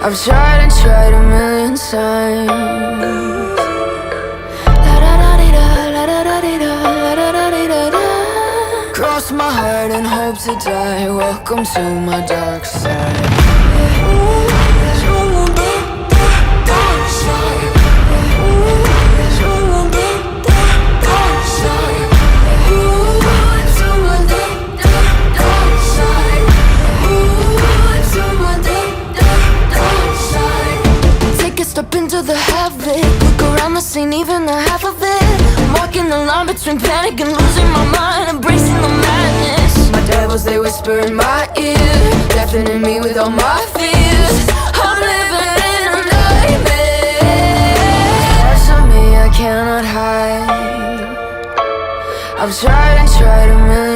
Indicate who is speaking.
Speaker 1: I've tried and tried a million times. Cross my heart and hope to die. Welcome to my dark side. Step into the habit, look around the scene, even the half of it. I'm walking the line between panic and losing my mind, embracing the madness. My devils, they whisper in my ear, deafening me with all my fears. I'm living in a nightmare. Parts of me I cannot hide. I've tried and tried a million